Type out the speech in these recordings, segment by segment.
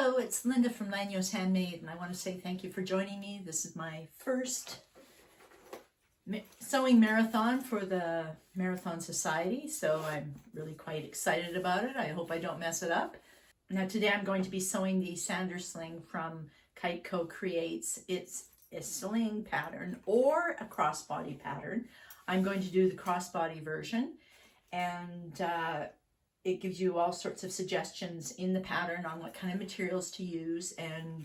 Hello, it's Linda from Lányos Handmade, and I want to say thank you for joining me. This is my first sewing marathon for the Marathon Sewciety, so I'm really quite excited about it. I hope I don't mess it up. Now today I'm going to be sewing the Sander Sling from KiteCo Creates. It's a sling pattern or a crossbody pattern. I'm going to do the crossbody version, and it gives you all sorts of suggestions in the pattern on what kind of materials to use and,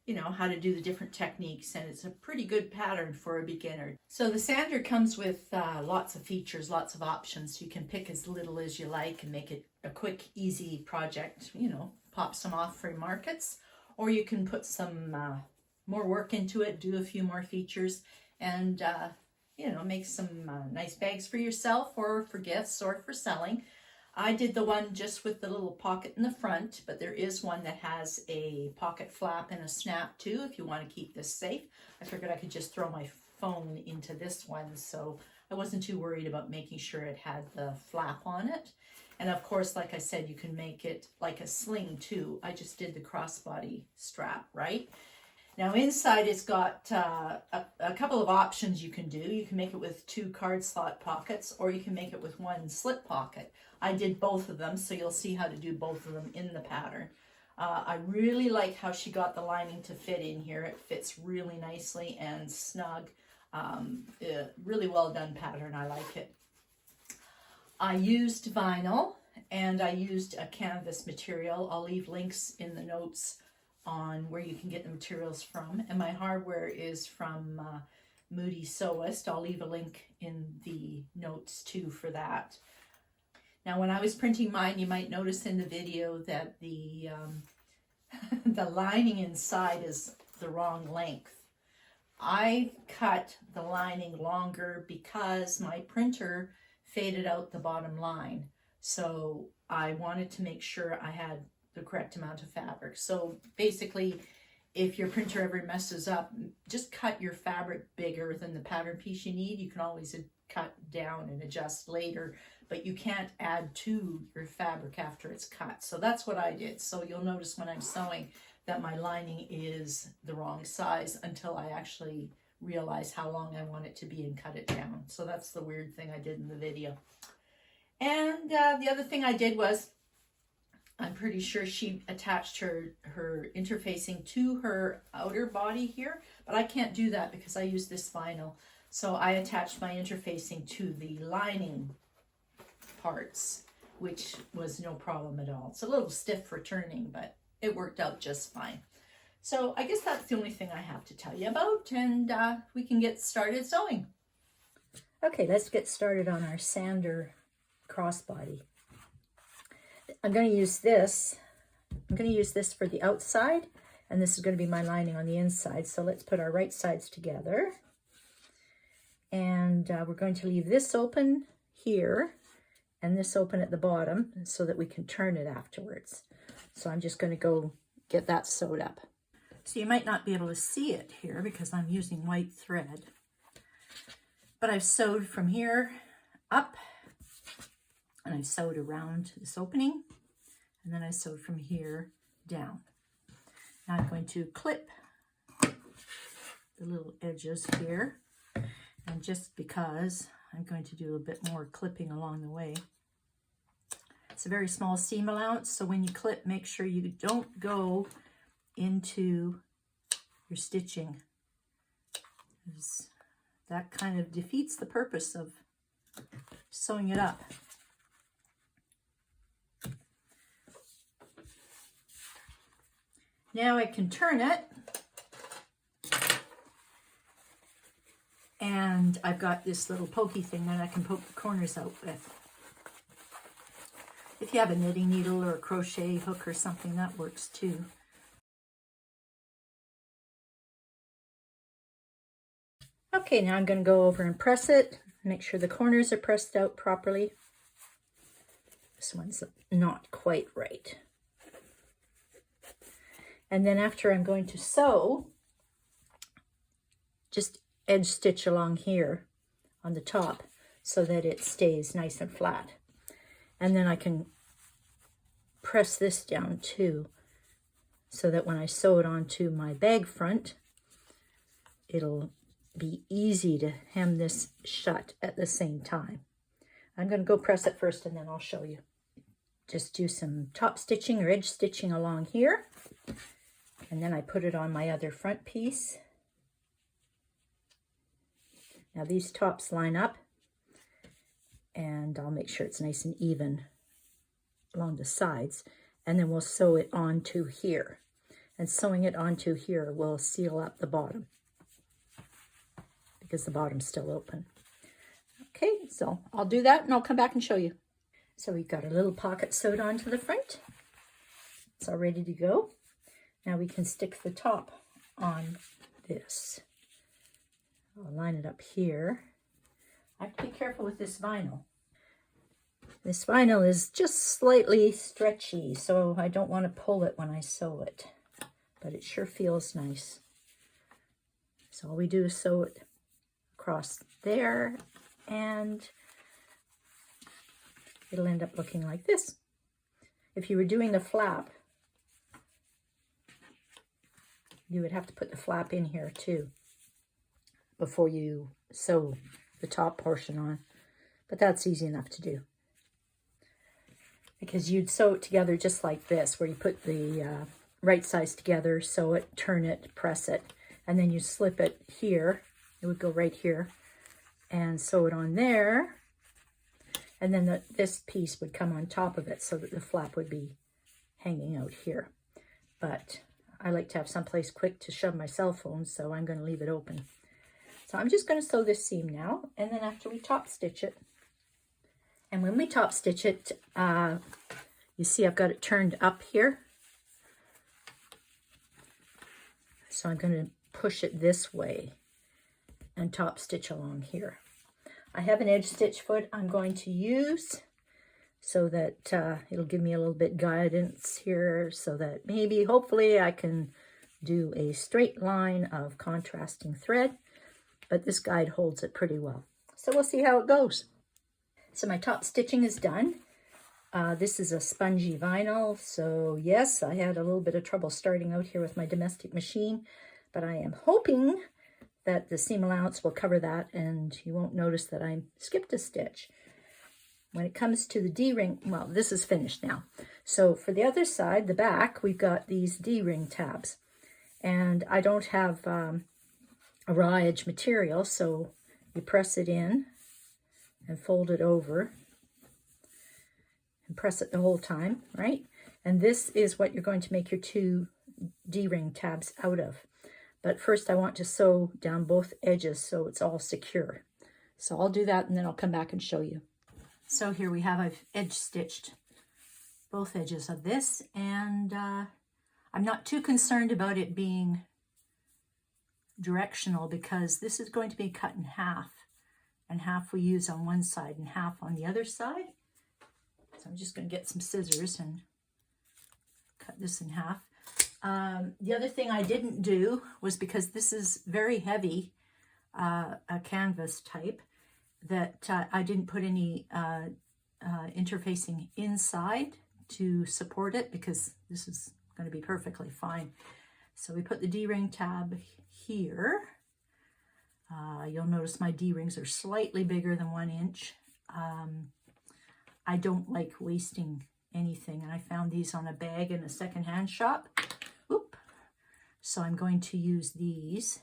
you know, how to do the different techniques. And it's a pretty good pattern for a beginner. So the sander comes with lots of features, lots of options. You can pick as little as you like and make it a quick, easy project, you know, pop some off for markets. Or you can put some more work into it, do a few more features, and, you know, make some nice bags for yourself or for gifts or for selling. I did the one just with the little pocket in the front, but there is one that has a pocket flap and a snap too, if you want to keep this safe. I figured I could just throw my phone into this one, so I wasn't too worried about making sure it had the flap on it. And of course, like I said, you can make it like a sling too. I just did the crossbody strap, right? Now inside it's got a couple of options you can do. You can make it with 2 card slot pockets, or you can make it with 1 slip pocket. I did both of them, so you'll see how to do both of them in the pattern. I really like how she got the lining to fit in here. It fits really nicely and snug. Really well done pattern. I like it. I used vinyl and I used a canvas material. I'll leave links in the notes on where you can get the materials from. And my hardware is from Moody Sewist. I'll leave a link in the notes too for that. Now, when I was printing mine, you might notice in the video that the lining inside is the wrong length. I cut the lining longer because my printer faded out the bottom line. So I wanted to make sure I had the correct amount of fabric. So basically, if your printer ever messes up, just cut your fabric bigger than the pattern piece you need. You can always cut down and adjust later, but you can't add to your fabric after it's cut. So that's what I did. So you'll notice when I'm sewing that my lining is the wrong size until I actually realize how long I want it to be and cut it down. So that's the weird thing I did in the video. And the other thing I did was, I'm pretty sure she attached her interfacing to her outer body here, but I can't do that because I use this vinyl. So I attached my interfacing to the lining parts, which was no problem at all. It's a little stiff for turning, but it worked out just fine. So I guess that's the only thing I have to tell you about, and we can get started sewing. Okay, let's get started on our sander crossbody. I'm going to use this. I'm going to use this for the outside, and this is going to be my lining on the inside. So let's put our right sides together. And we're going to leave this open here and this open at the bottom so that we can turn it afterwards. So I'm just going to go get that sewed up. So you might not be able to see it here because I'm using white thread. But I've sewed from here up, and I've sewed around this opening, and then I sewed from here down. Now I'm going to clip the little edges here, and just because I'm going to do a bit more clipping along the way. It's a very small seam allowance, so when you clip, make sure you don't go into your stitching. That kind of defeats the purpose of sewing it up. Now I can turn it, and I've got this little pokey thing that I can poke the corners out with. If you have a knitting needle or a crochet hook or something, that works too. Okay, now I'm going to go over and press it, make sure the corners are pressed out properly. This one's not quite right. And then after I'm going to sew, just edge stitch along here on the top so that it stays nice and flat. And then I can press this down too so that when I sew it onto my bag front, it'll be easy to hem this shut at the same time. I'm going to go press it first and then I'll show you. Just do some top stitching or edge stitching along here. And then I put it on my other front piece. Now these tops line up, and I'll make sure it's nice and even along the sides. And then we'll sew it onto here. And sewing it onto here will seal up the bottom, because the bottom's still open. Okay, so I'll do that and I'll come back and show you. So we've got a little pocket sewed onto the front. It's all ready to go. Now we can stick the top on this. I'll line it up here. I have to be careful with this vinyl. This vinyl is just slightly stretchy, so I don't want to pull it when I sew it, but it sure feels nice. So all we do is sew it across there, and it'll end up looking like this. If you were doing the flap, you would have to put the flap in here too before you sew the top portion on, but that's easy enough to do, because you'd sew it together just like this, where you put the right sides together, sew it, turn it, press it, and then you slip it here. It would go right here, and sew it on there, and then this piece would come on top of it so that the flap would be hanging out here. But I like to have someplace quick to shove my cell phone, so I'm going to leave it open. So I'm just going to sew this seam now, and then after we top stitch it, and when we top stitch it, you see I've got it turned up here. So I'm going to push it this way and top stitch along here. I have an edge stitch foot I'm going to use so that it'll give me a little bit guidance here, so that maybe, hopefully, I can do a straight line of contrasting thread, but this guide holds it pretty well. So we'll see how it goes. So my top stitching is done. This is a spongy vinyl, so yes, I had a little bit of trouble starting out here with my domestic machine, but I am hoping that the seam allowance will cover that and you won't notice that I skipped a stitch. When it comes to the D-ring, well, this is finished now. So for the other side, the back, we've got these D-ring tabs. And I don't have a raw edge material, so you press it in and fold it over and press it the whole time, right? And this is what you're going to make your two D-ring tabs out of. But first I want to sew down both edges so it's all secure. So I'll do that and then I'll come back and show you. So here we have, I've edge stitched both edges of this, and I'm not too concerned about it being directional, because this is going to be cut in half, and half we use on one side and half on the other side. So I'm just going to get some scissors and cut this in half. The other thing I didn't do was, because this is very heavy, a canvas type, that I didn't put any interfacing inside to support it, because this is going to be perfectly fine. So we put the D-ring tab here. You'll notice my D-rings are slightly bigger than 1 inch. I don't like wasting anything, and I found these on a bag in a secondhand shop. Oop. So I'm going to use these,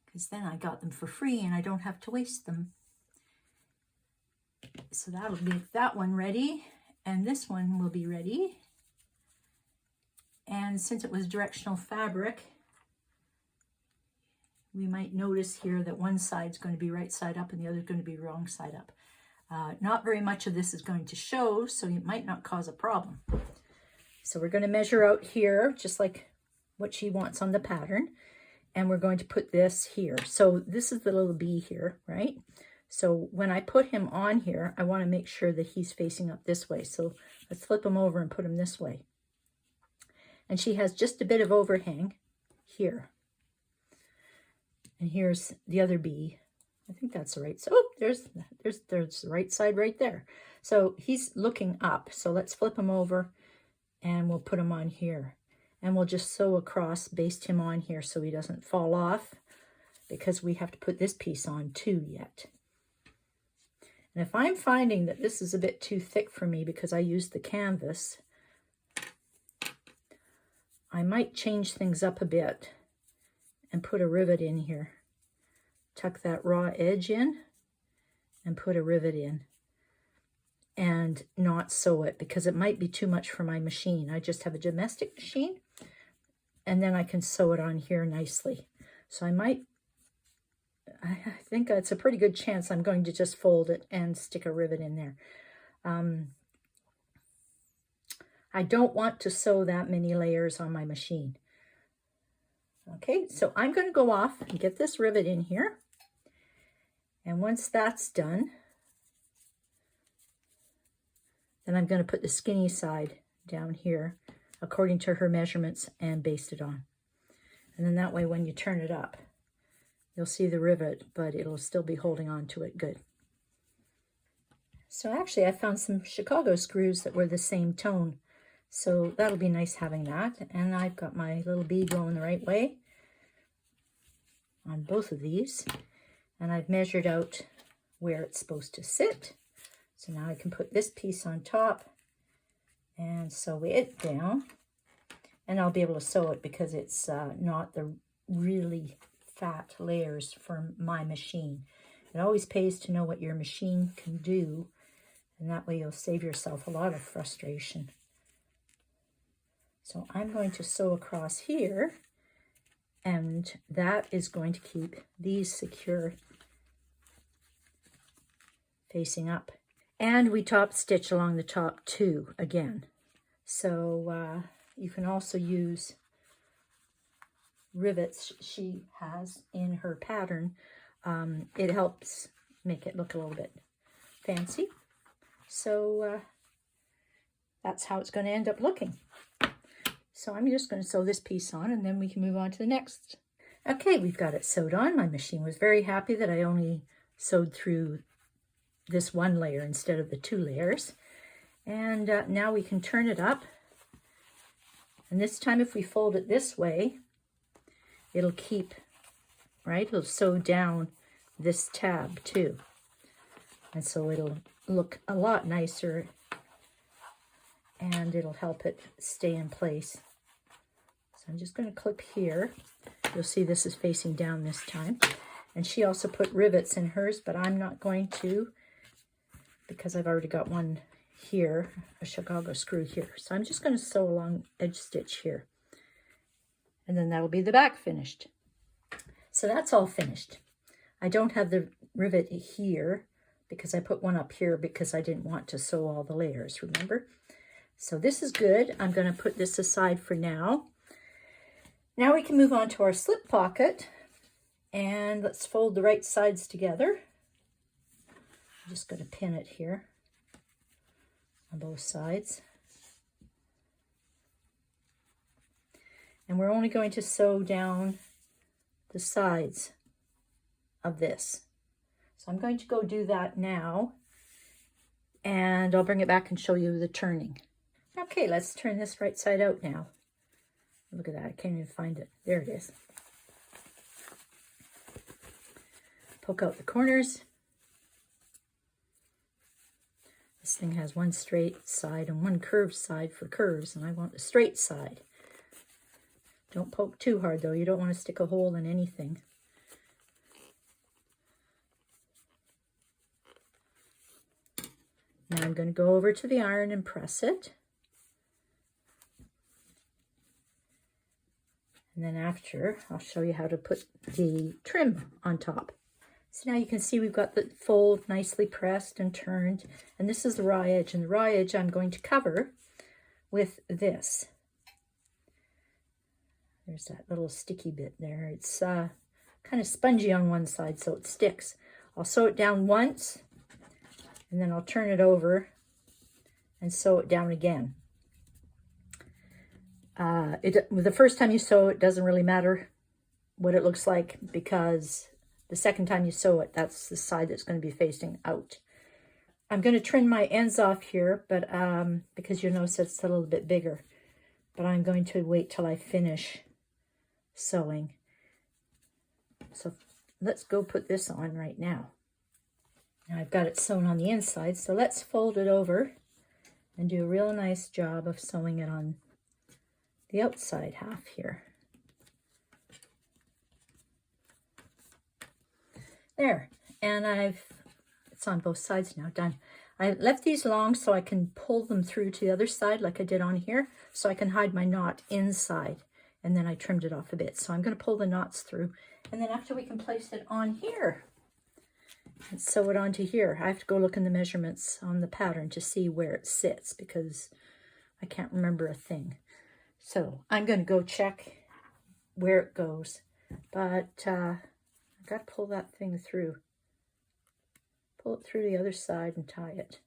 because then I got them for free and I don't have to waste them. So that'll make that one ready, and this one will be ready. And since it was directional fabric, we might notice here that one side's going to be right side up and the other is going to be wrong side up. Not very much of this is going to show, so it might not cause a problem. So we're going to measure out here, just like what she wants on the pattern. And we're going to put this here. So this is the little bee here, right? So when I put him on here, I want to make sure that he's facing up this way. So let's flip him over and put him this way. And she has just a bit of overhang here. And here's the other bee. I think that's the right side. Oh, there's the right side right there. So he's looking up. So let's flip him over and we'll put him on here. And we'll just sew across, baste him on here so he doesn't fall off, because we have to put this piece on too yet. And if I'm finding that this is a bit too thick for me because I used the canvas, I might change things up a bit and put a rivet in here. Tuck that raw edge in and put a rivet in, and not sew it because it might be too much for my machine. I just have a domestic machine, and then I can sew it on here nicely. So I think it's a pretty good chance I'm going to just fold it and stick a rivet in there. I don't want to sew that many layers on my machine. Okay, so I'm going to go off and get this rivet in here. And once that's done, then I'm going to put the skinny side down here according to her measurements and baste it on. And then that way when you turn it up, you'll see the rivet, but it'll still be holding on to it good. So actually I found some Chicago screws that were the same tone. So that'll be nice having that. And I've got my little bead going the right way on both of these. And I've measured out where it's supposed to sit. So now I can put this piece on top and sew it down. And I'll be able to sew it because it's not the really fat layers for my machine. It always pays to know what your machine can do, and that way you'll save yourself a lot of frustration. So I'm going to sew across here, and that is going to keep these secure facing up. And we top stitch along the top too again. So you can also use rivets she has in her pattern. It helps make it look a little bit fancy. So that's how it's going to end up looking. So I'm just going to sew this piece on, and then we can move on to the next. Okay, we've got it sewed on. My machine was very happy that I only sewed through this one layer instead of the 2 layers. And now we can turn it up. And this time if we fold it this way, it'll keep, right? It'll sew down this tab too. And so it'll look a lot nicer, and it'll help it stay in place. So I'm just going to clip here. You'll see this is facing down this time. And she also put rivets in hers, but I'm not going to because I've already got one here, a Chicago screw here. So I'm just going to sew along edge stitch here. And then that'll be the back finished. So that's all finished. I don't have the rivet here because I put one up here because I didn't want to sew all the layers, remember? So this is good. I'm going to put this aside for now. Now we can move on to our slip pocket, and let's fold the right sides together. I'm just going to pin it here on both sides. And we're only going to sew down the sides of this. So I'm going to go do that now, and I'll bring it back and show you the turning. Okay, let's turn this right side out now. Look at that, I can't even find it. There it is. Poke out the corners. This thing has one straight side and one curved side for curves, and I want the straight side. Don't poke too hard though, you don't want to stick a hole in anything. Now I'm going to go over to the iron and press it. And then after, I'll show you how to put the trim on top. So now you can see we've got the fold nicely pressed and turned. And this is the raw edge. And the raw edge I'm going to cover with this. There's that little sticky bit there. It's kind of spongy on one side, so it sticks. I'll sew it down once, and then I'll turn it over and sew it down again. The first time you sew, it doesn't really matter what it looks like, because the second time you sew it, that's the side that's going to be facing out. I'm going to trim my ends off here, but because you'll notice it's a little bit bigger. but I'm going to wait till I finish sewing. So let's go put this on right now. Now I've got it sewn on the inside, so let's fold it over and do a real nice job of sewing it on the outside half here. There, and it's on both sides now, done. I left these long so I can pull them through to the other side like I did on here, so I can hide my knot inside, and then I trimmed it off a bit. So I'm going to pull the knots through, and then after we can place it on here and sew it onto here. I have to go look in the measurements on the pattern to see where it sits because I can't remember a thing. So I'm going to go check where it goes, but I've got to pull that thing through. Pull it through the other side and tie it.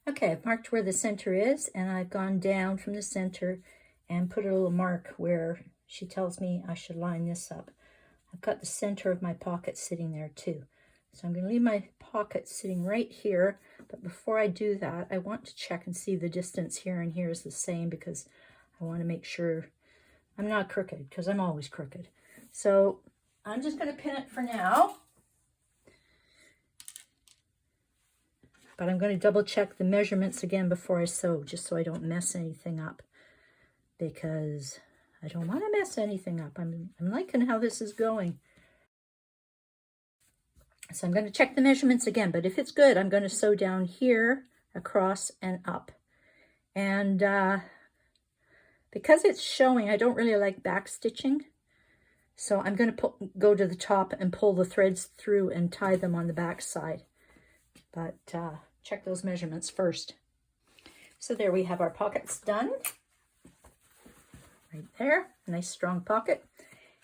Okay, I've marked where the center is, and I've gone down from the center and put a little mark where she tells me I should line this up. I've got the center of my pocket sitting there too. So I'm going to leave my pocket sitting right here, but before I do that, I want to check and see the distance here and here is the same because I want to make sure I'm not crooked, because I'm always crooked. So I'm just going to pin it for now. But I'm going to double check the measurements again before I sew, just so I don't mess anything up, because I don't want to mess anything up. I'm liking how this is going. So I'm going to check the measurements again, but if it's good, I'm going to sew down here, across, and up. And because it's showing, I don't really like back stitching. So I'm going to go to the top and pull the threads through and tie them on the back side. But check those measurements first. So there we have our pockets done. Right there, a nice strong pocket.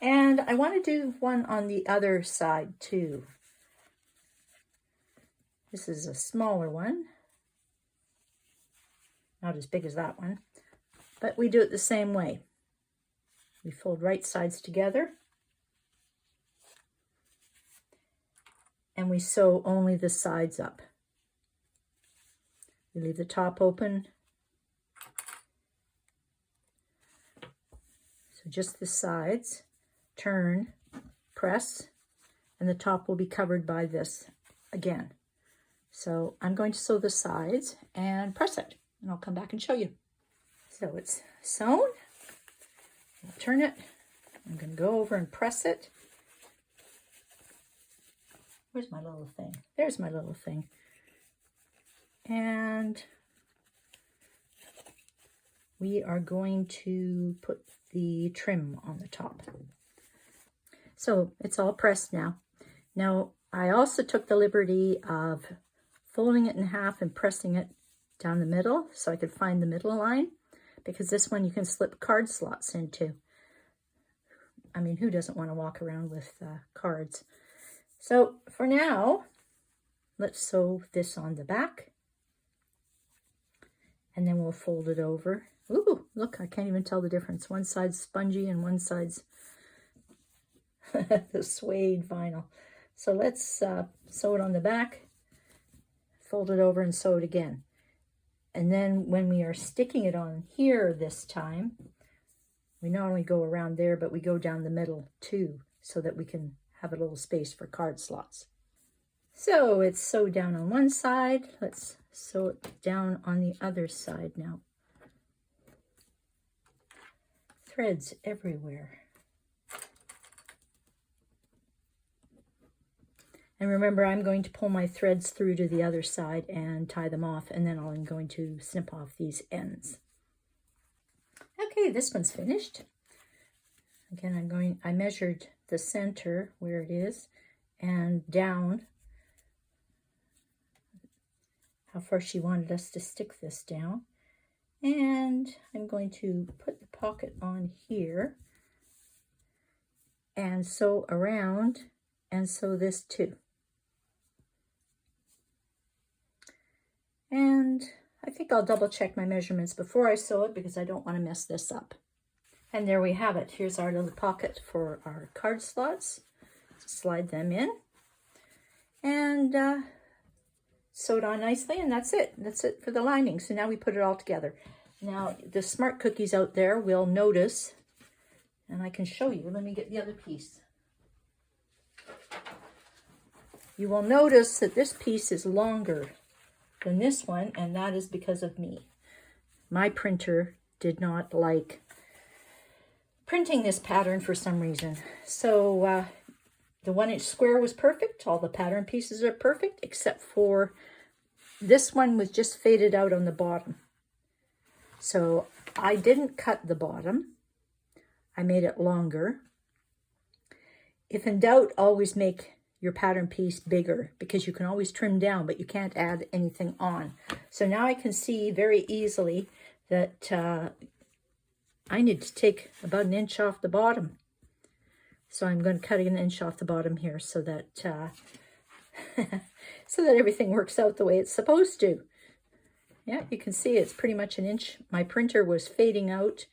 And I want to do one on the other side too. This is a smaller one. Not as big as that one. But we do it the same way. We fold right sides together. And we sew only the sides up. We leave the top open. So just the sides, turn, press, and the top will be covered by this again. So I'm going to sew the sides and press it, and I'll come back and show you. So it's sewn. I'll turn it. I'm going to go over and press it. Where's my little thing? There's my little thing. And we are going to put the trim on the top. So it's all pressed now. Now, I also took the liberty of folding it in half and pressing it down the middle so I could find the middle line, because this one you can slip card slots into. I mean, who doesn't want to walk around with cards? So for now, let's sew this on the back, and then we'll fold it over. Ooh, look, I can't even tell the difference. One side's spongy and one side's the suede vinyl. So let's sew it on the back, fold it over and sew it again. And then when we are sticking it on here this time, we not only go around there, but we go down the middle too, so that we can have a little space for card slots. So it's sewed down on one side. Let's sew it down on the other side now. Threads everywhere. And remember, I'm going to pull my threads through to the other side and tie them off, and then I'm going to snip off these ends. Okay, this one's finished. Again, I measured the center where it is and down how far she wanted us to stick this down. And I'm going to put the pocket on here and sew around and sew this too. And I think I'll double check my measurements before I sew it because I don't want to mess this up. And there we have it. Here's our little pocket for our card slots. Slide them in and sew it on nicely, and that's it. That's it for the lining. So now we put it all together. Now, the smart cookies out there will notice, and I can show you. Let me get the other piece. You will notice that this piece is longer than this one, and that is because of me. My printer did not like printing this pattern for some reason. So the 1-inch square was perfect. All the pattern pieces are perfect, except for this one was just faded out on the bottom. So I didn't cut the bottom. I made it longer. If in doubt, always make your pattern piece bigger, because you can always trim down, but you can't add anything on. So now I can see very easily that I need to take about 1 inch off the bottom. So I'm going to cut 1 inch off the bottom here so that so that everything works out the way it's supposed to. Yeah, you can see it's pretty much 1 inch. My printer was fading out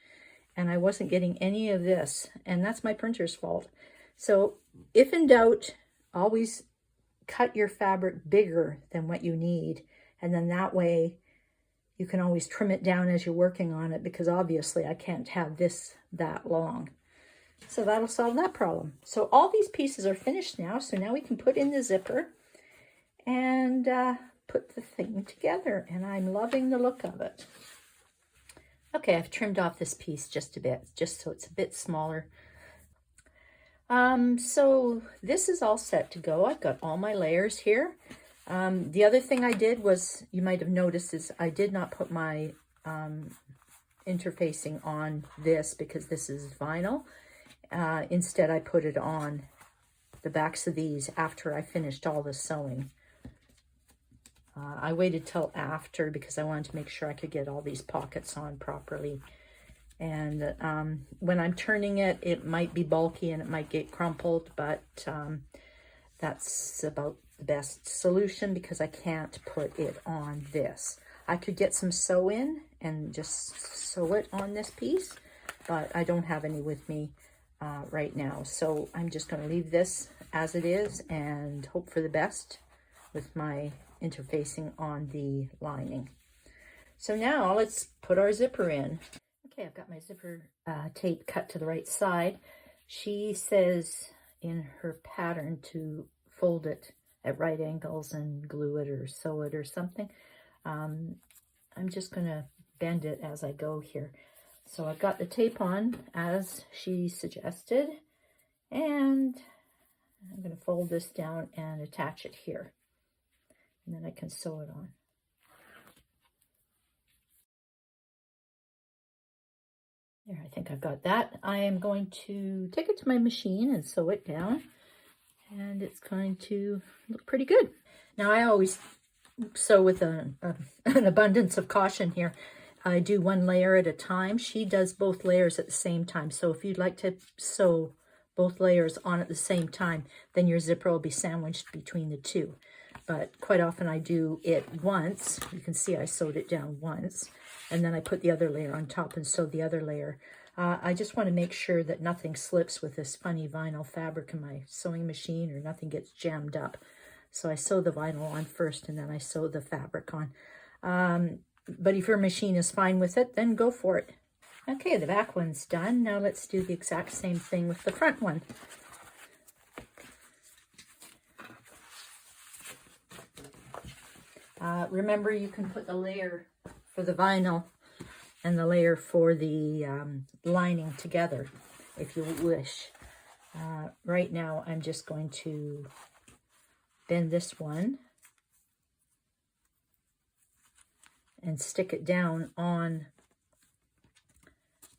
and I wasn't getting any of this, and that's my printer's fault. So if in doubt, always cut your fabric bigger than what you need, and then that way you can always trim it down as you're working on it, because obviously I can't have this that long. So that'll solve that problem. So all these pieces are finished now, so now we can put in the zipper and put the thing together, and I'm loving the look of it. Okay, I've trimmed off this piece just a bit, just so it's a bit smaller. So this is all set to go. I've got all my layers here. The other thing I did was, you might have noticed, is I did not put my interfacing on this because this is vinyl. Instead, I put it on the backs of these after I finished all the sewing. I waited till after because I wanted to make sure I could get all these pockets on properly. And when I'm turning it, it might be bulky and it might get crumpled, but that's about the best solution because I can't put it on this. I could get some sew in and just sew it on this piece, but I don't have any with me right now. So I'm just going to leave this as it is and hope for the best with my interfacing on the lining. So now let's put our zipper in. Okay, I've got my zipper tape cut to the right side. She says in her pattern to fold it at right angles and glue it or sew it or something. I'm just going to bend it as I go here. So I've got the tape on as she suggested, and I'm going to fold this down and attach it here. And then I can sew it on. There, I think I've got that. I am going to take it to my machine and sew it down, and it's going to look pretty good. Now, I always sew with an abundance of caution here. I do one layer at a time. She does both layers at the same time. So if you'd like to sew both layers on at the same time, then your zipper will be sandwiched between the two. But quite often I do it once. You can see I sewed it down once, and then I put the other layer on top and sew the other layer. I just want to make sure that nothing slips with this funny vinyl fabric in my sewing machine, or nothing gets jammed up. So I sew the vinyl on first, and then I sew the fabric on. But if your machine is fine with it, then go for it. Okay, the back one's done. Now let's do the exact same thing with the front one. Remember, you can put the layer for the vinyl and the layer for the lining together if you wish. Right now, I'm just going to bend this one and stick it down on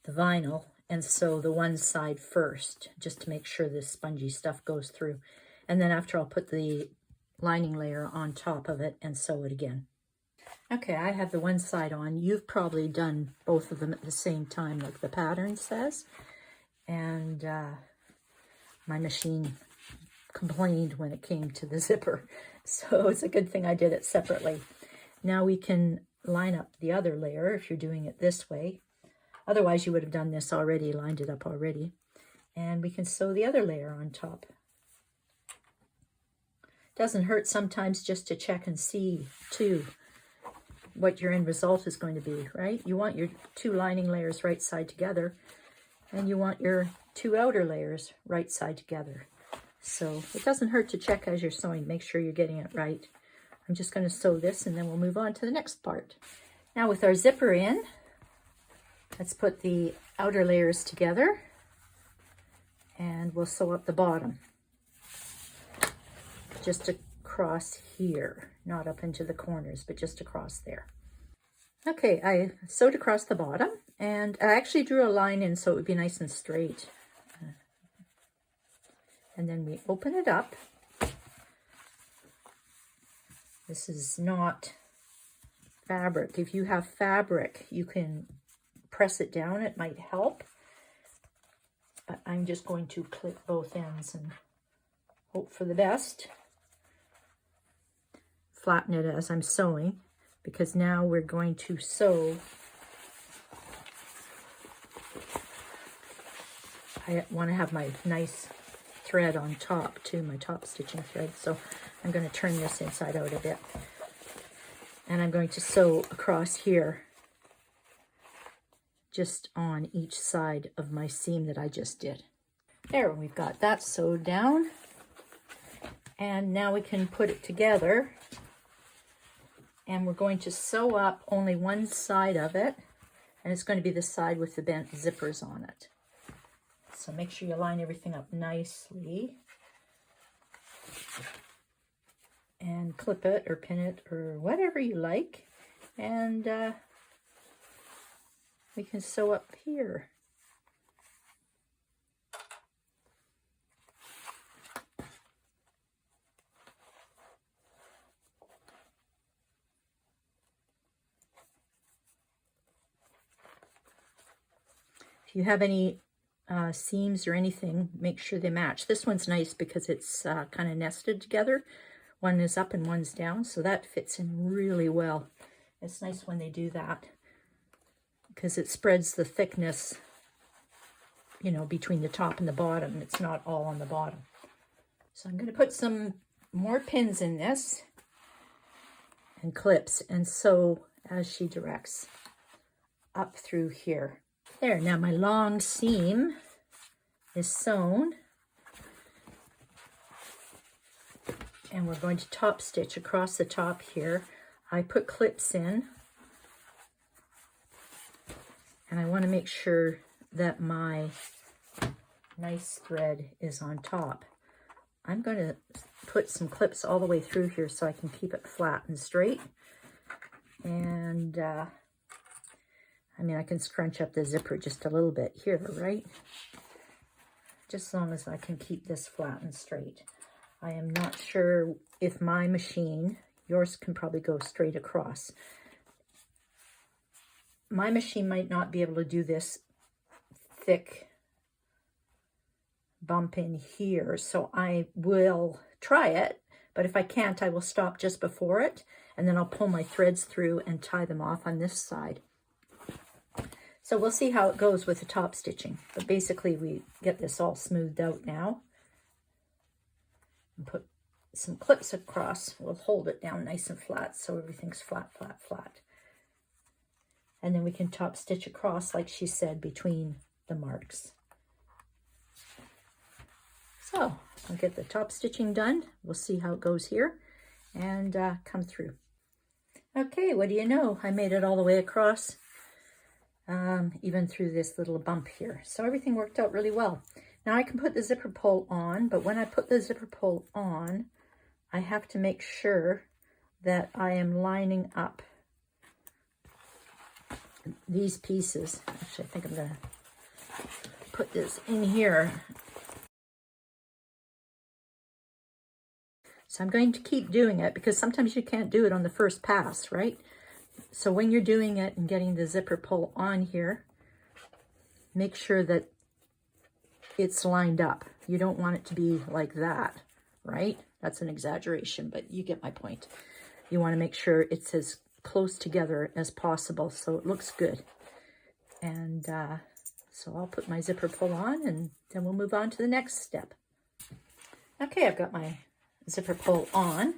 the vinyl and sew the one side first, just to make sure this spongy stuff goes through. And then after, I'll put the lining layer on top of it and sew it again. Okay, I have the one side on. You've probably done both of them at the same time, like the pattern says. And my machine complained when it came to the zipper. So it's a good thing I did it separately. Now we can line up the other layer if you're doing it this way. Otherwise, you would have done this already, lined it up already. And we can sew the other layer on top. Doesn't hurt sometimes just to check and see too. what your end result is going to be, right? You want your 2 lining layers right side together, and you want your 2 outer layers right side together. So it doesn't hurt to check as you're sewing, make sure you're getting it right. I'm just going to sew this and then we'll move on to the next part. Now with our zipper in, let's put the outer layers together and we'll sew up the bottom. Just across here, not up into the corners, but just across there. Okay, I sewed across the bottom and I actually drew a line in so it would be nice and straight. And then we open it up. This is not fabric. If you have fabric, you can press it down. It might help. But I'm just going to clip both ends and hope for the best. Flatten it as I'm sewing, because now we're going to sew. I want to have my nice thread on top too, my top stitching thread. So I'm going to turn this inside out a bit. And I'm going to sew across here, just on each side of my seam that I just did. There, we've got that sewed down. And now we can put it together. And we're going to sew up only one side of it. And it's going to be the side with the bent zippers on it. So make sure you line everything up nicely. And clip it or pin it or whatever you like. And we can sew up here. If you have any seams or anything, make sure they match. This one's nice because it's kind of nested together. One is up and one's down, so that fits in really well. It's nice when they do that because it spreads the thickness, you know, between the top and the bottom. It's not all on the bottom. So I'm going to put some more pins in this and clips and sew as she directs up through here. There, now my long seam is sewn. And we're going to top stitch across the top here. I put clips in. And I want to make sure that my nice thread is on top. I'm going to put some clips all the way through here so I can keep it flat and straight. And I mean, I can scrunch up the zipper just a little bit here, right? Just as long as I can keep this flat and straight. I am not sure if my machine, yours can probably go straight across. My machine might not be able to do this thick bump in here, so I will try it, but if I can't, I will stop just before it, and then I'll pull my threads through and tie them off on this side. So we'll see how it goes with the top stitching. But basically we get this all smoothed out now. And put some clips across. We'll hold it down nice and flat so everything's flat, flat, flat. And then we can top stitch across, like she said, between the marks. So I'll get the top stitching done. We'll see how it goes here and come through. Okay, what do you know? I made it all the way across. Even through this little bump here. So everything worked out really well. Now I can put the zipper pull on, but when I put the zipper pull on, I have to make sure that I am lining up these pieces. Actually, I think I'm going to put this in here. So I'm going to keep doing it because sometimes you can't do it on the first pass, right? So when you're doing it and getting the zipper pull on here, make sure that it's lined up. You don't want it to be like that, right? That's an exaggeration, but you get my point. You want to make sure it's as close together as possible so it looks good. And so I'll put my zipper pull on and then we'll move on to the next step. Okay, I've got my zipper pull on.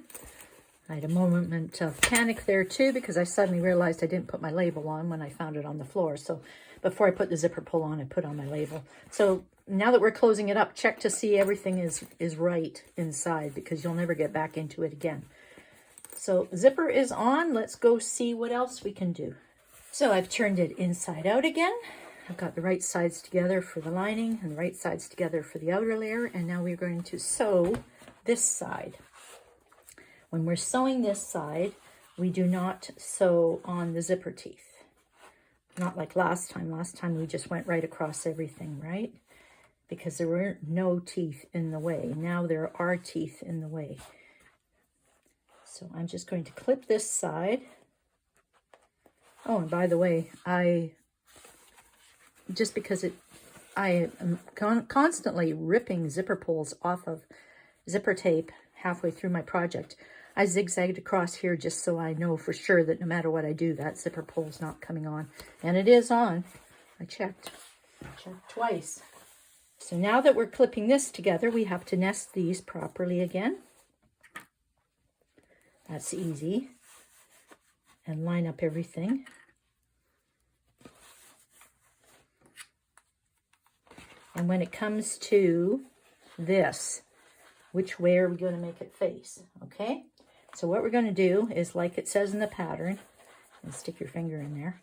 I had a moment of panic there too, because I suddenly realized I didn't put my label on when I found it on the floor. So before I put the zipper pull on, I put on my label. So now that we're closing it up, check to see everything is right inside, because you'll never get back into it again. So zipper is on. Let's go see what else we can do. So I've turned it inside out again. I've got the right sides together for the lining and the right sides together for the outer layer. And now we're going to sew this side. When we're sewing this side, we do not sew on the zipper teeth. Not like last time. Last time we just went right across everything, right? Because there were no teeth in the way. Now there are teeth in the way. So I'm just going to clip this side. Oh, and by the way, just because I am constantly ripping zipper pulls off of zipper tape halfway through my project, I zigzagged across here just so I know for sure that no matter what I do, that zipper pull is not coming on. And it is on. I checked twice. So now that we're clipping this together, we have to nest these properly again. That's easy. And line up everything. And when it comes to this, which way are we going to make it face? Okay, so what we're going to do is, like it says in the pattern, and stick your finger in there,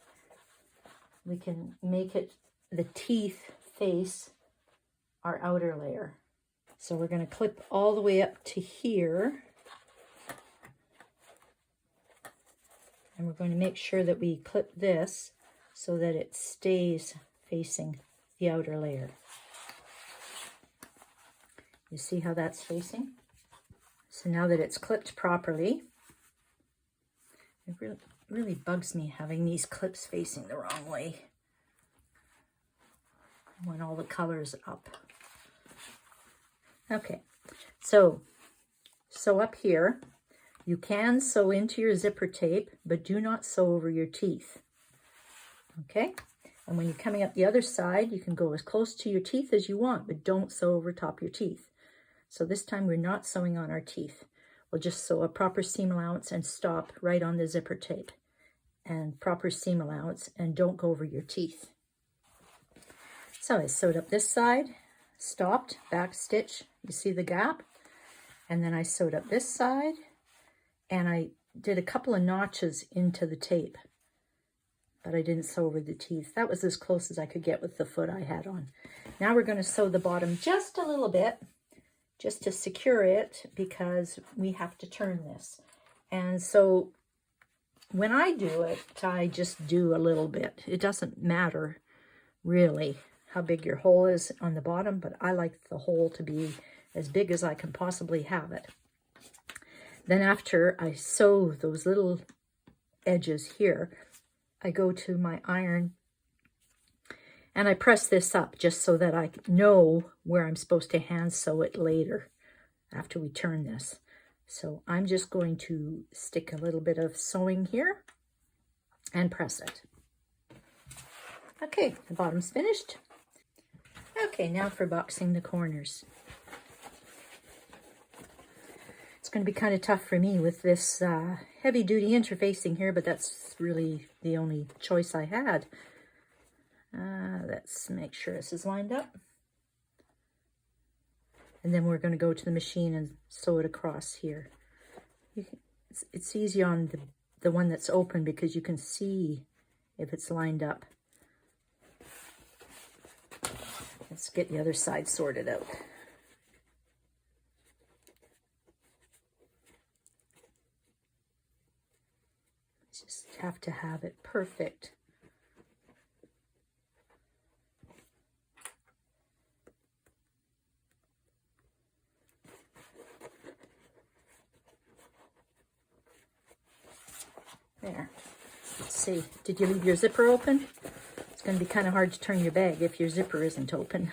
we can make it the teeth face our outer layer. So we're going to clip all the way up to here. And we're going to make sure that we clip this so that it stays facing the outer layer. You see how that's facing? So now that it's clipped properly, it really bugs me having these clips facing the wrong way. I want all the colors up. Okay, so up here, you can sew into your zipper tape, but do not sew over your teeth. Okay, and when you're coming up the other side, you can go as close to your teeth as you want, but don't sew over top your teeth. So this time we're not sewing on our teeth. We'll just sew a proper seam allowance and stop right on the zipper tape. And proper seam allowance, and don't go over your teeth. So I sewed up this side, stopped, back stitch, you see the gap? And then I sewed up this side, and I did a couple of notches into the tape, but I didn't sew over the teeth. That was as close as I could get with the foot I had on. Now we're going to sew the bottom just a little bit, just to secure it, because we have to turn this. And so when I do it, I just do a little bit. It doesn't matter really how big your hole is on the bottom, but I like the hole to be as big as I can possibly have it. Then after I sew those little edges here, I go to my iron and I press this up just so that I know where I'm supposed to hand sew it later after we turn this. So I'm just going to stick a little bit of sewing here and press it. Okay, the bottom's finished. Okay, now for boxing the corners. It's going to be kind of tough for me with this heavy-duty interfacing here, but that's really the only choice I had. Let's make sure this is lined up. And then we're going to go to the machine and sew it across here. It's easy on the one that's open because you can see if it's lined up. Let's get the other side sorted out. Just have to have it perfect. There. Let's see. Did you leave your zipper open? It's going to be kind of hard to turn your bag if your zipper isn't open.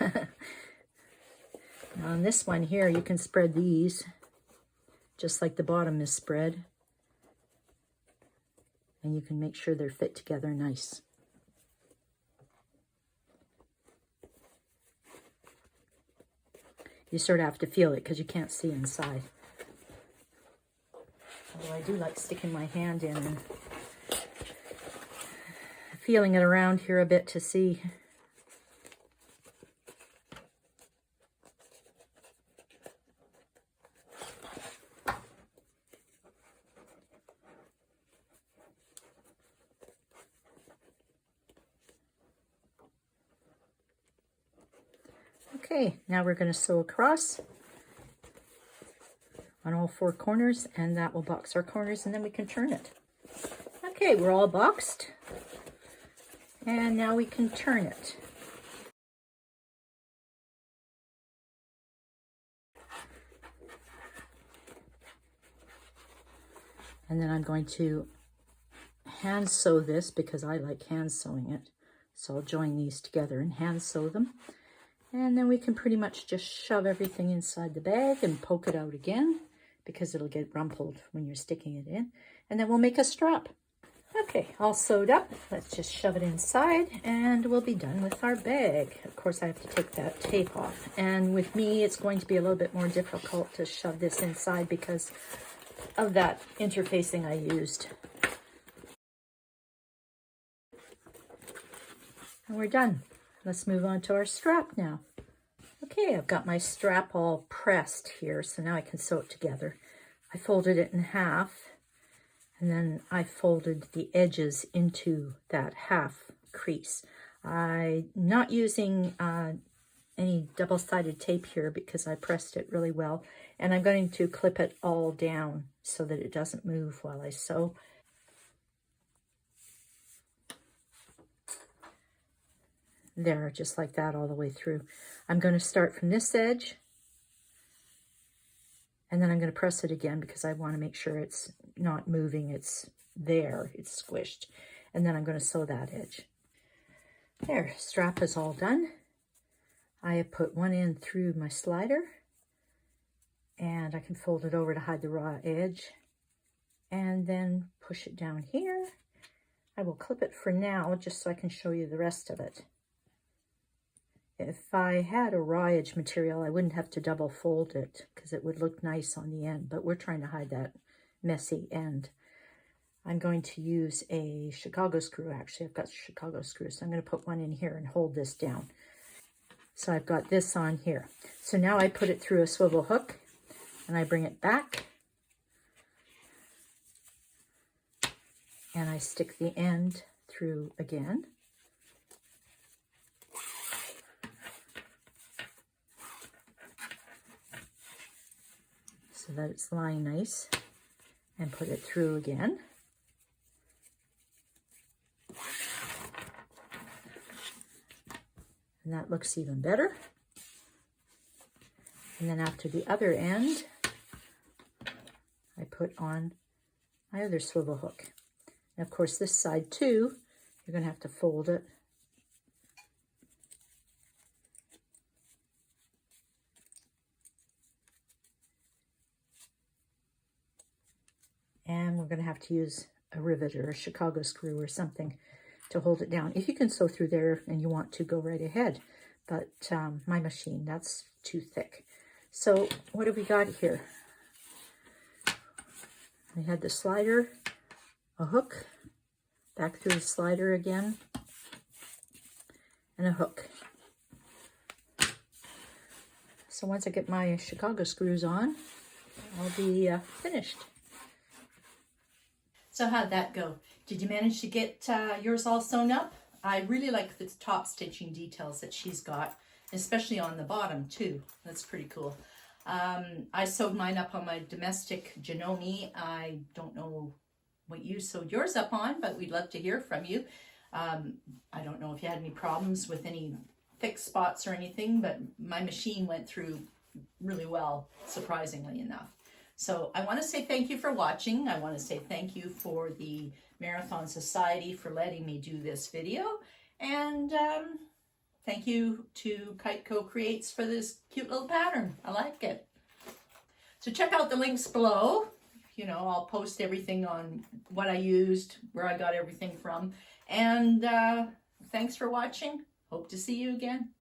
Now on this one here, you can spread these just like the bottom is spread. And you can make sure they're fit together nice. You sort of have to feel it because you can't see inside. Although I do like sticking my hand in and feeling it around here a bit to see. Okay, now we're going to sew across on all 4 corners, and that will box our corners, and then we can turn it. Okay, we're all boxed, and now we can turn it. And then I'm going to hand sew this because I like hand sewing it. So I'll join these together and hand sew them. And then we can pretty much just shove everything inside the bag and poke it out again because it'll get rumpled when you're sticking it in. And then we'll make a strap. Okay, all sewed up. Let's just shove it inside and we'll be done with our bag. Of course, I have to take that tape off. And with me, it's going to be a little bit more difficult to shove this inside because of that interfacing I used. And we're done. Let's move on to our strap now. Okay, I've got my strap all pressed here, so now I can sew it together. I folded it in half, and then I folded the edges into that half crease. I'm not using any double-sided tape here because I pressed it really well, and I'm going to clip it all down so that it doesn't move while I sew. There, just like that all the way through. I'm going to start from this edge, and then I'm going to press it again because I want to make sure it's not moving, it's there, it's squished. And then I'm going to sew that edge. There, strap is all done. I have put one end through my slider, and I can fold it over to hide the raw edge, and then push it down here. I will clip it for now just so I can show you the rest of it. If I had a raw edge material, I wouldn't have to double fold it because it would look nice on the end, but we're trying to hide that messy end. I'm going to use a Chicago screw. Actually, I've got Chicago screws, so I'm going to put one in here and hold this down. So I've got this on here. So now I put it through a swivel hook and I bring it back and I stick the end through again. So that it's lying nice, and put it through again. And that looks even better. And then after the other end, I put on my other swivel hook. And of course this side too, you're going to have to fold it. And we're going to have to use a rivet or a Chicago screw or something to hold it down. If you can sew through there and you want to, go right ahead. But my machine, that's too thick. So what have we got here? We had the slider, a hook, back through the slider again, and a hook. So once I get my Chicago screws on, I'll be finished. So how'd that go? Did you manage to get yours all sewn up? I really like the top stitching details that she's got, especially on the bottom too. That's pretty cool. I sewed mine up on my domestic Janome. I don't know what you sewed yours up on, but we'd love to hear from you. I don't know if you had any problems with any thick spots or anything, but my machine went through really well, surprisingly enough. So I want to say thank you for watching. I want to say thank you for the Marathon Society for letting me do this video. And thank you to KiteCo Creates for this cute little pattern. I like it. So check out the links below. You know, I'll post everything on what I used, where I got everything from. And thanks for watching. Hope to see you again.